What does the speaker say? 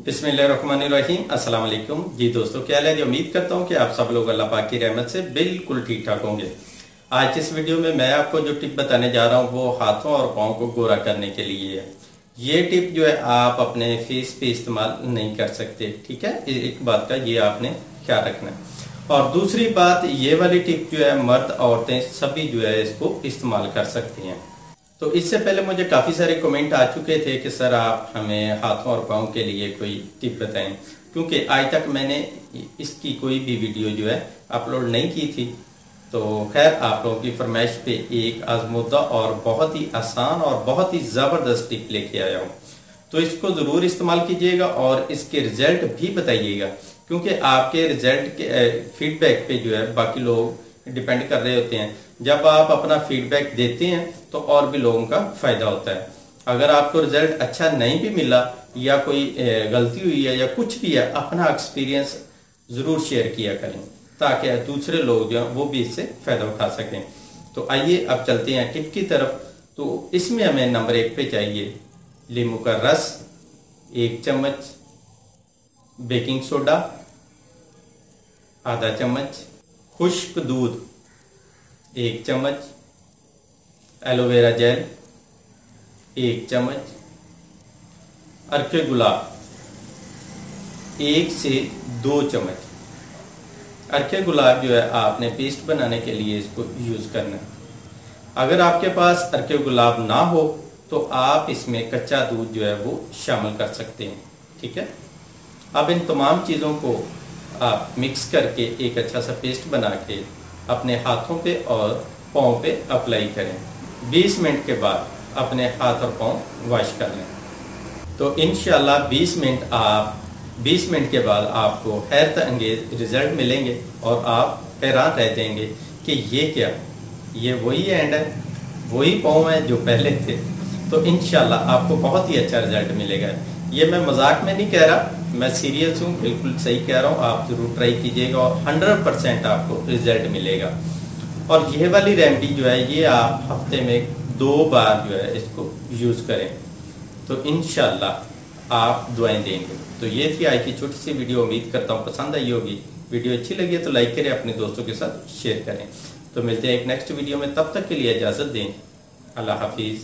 बिस्मिल्लाहिर्रहमानिर्रहीम। अस्सलाम वालेकुम जी दोस्तों, क्या हाल है जी। उम्मीद करता हूँ कि आप सब लोग अल्लाह पाक की रहमत से बिल्कुल ठीक ठाक होंगे। आज इस वीडियो में मैं आपको जो टिप बताने जा रहा हूँ वो हाथों और पाँव को गोरा करने के लिए है। ये टिप जो है आप अपने फेस पे इस्तेमाल नहीं कर सकते, ठीक है। एक बात का ये आपने ख्याल रखना है। और दूसरी बात, ये वाली टिप जो है मर्द औरतें सभी जो है इसको इस्तेमाल कर सकती हैं। तो इससे पहले मुझे काफ़ी सारे कमेंट आ चुके थे कि सर आप हमें हाथों और पाँव के लिए कोई टिप बताएं, क्योंकि आज तक मैंने इसकी कोई भी वीडियो जो है अपलोड नहीं की थी। तो खैर, आप लोगों की फरमाइश पे एक आजमुद्दा और बहुत ही आसान और बहुत ही ज़बरदस्त टिप लेके आया हूँ। तो इसको ज़रूर इस्तेमाल कीजिएगा और इसके रिजल्ट भी बताइएगा, क्योंकि आपके रिजल्ट के फीडबैक पे जो है बाकी लोग डिपेंड कर रहे होते हैं। जब आप अपना फीडबैक देते हैं तो और भी लोगों का फायदा होता है। अगर आपको रिजल्ट अच्छा नहीं भी मिला या कोई गलती हुई है या कुछ भी है, अपना एक्सपीरियंस जरूर शेयर किया करें ताकि दूसरे लोग जो हैं वो भी इससे फायदा उठा सकें। तो आइए अब चलते हैं टिप की तरफ। तो इसमें हमें नंबर 1 पे चाहिए नींबू का रस 1 चम्मच, बेकिंग सोडा आधा चम्मच, खुश्क दूध 1 चम्मच, एलोवेरा जेल 1 चम्मच, अर्के गुलाब 1 से 2 चम्मच। अर्के गुलाब जो है आपने पेस्ट बनाने के लिए इसको यूज करना है। अगर आपके पास अर्के गुलाब ना हो तो आप इसमें कच्चा दूध जो है वो शामिल कर सकते हैं, ठीक है। अब इन तमाम चीज़ों को आप मिक्स करके एक अच्छा सा पेस्ट बना के अपने हाथों पे और पाँव पे अप्लाई करें। 20 मिनट के बाद अपने हाथ और पाँव वॉश कर लें। तो इंशाल्लाह 20 मिनट के बाद आपको हैरत अंगेज रिजल्ट मिलेंगे और आप हैरान रह जाएंगे कि ये क्या, ये वही हैंड है, वही पाँव है जो पहले थे। तो इंशाल्लाह आपको बहुत ही अच्छा रिजल्ट मिलेगा। ये मैं मजाक में नहीं कह रहा, मैं सीरियस हूँ, बिल्कुल सही कह रहा हूँ। आप जरूर ट्राई कीजिएगा और 100% आपको रिजल्ट मिलेगा। और ये वाली रेमेडी जो है ये आप हफ्ते में 2 बार जो है इसको यूज करें तो इंशाल्लाह आप दुआएं देंगे। तो ये थी आज की छोटी सी वीडियो। उम्मीद करता हूँ पसंद आई होगी। वीडियो अच्छी लगी है तो लाइक करें, अपने दोस्तों के साथ शेयर करें। तो मिलते हैं एक नेक्स्ट वीडियो में, तब तक के लिए इजाजत दें। अल्लाह हाफिज।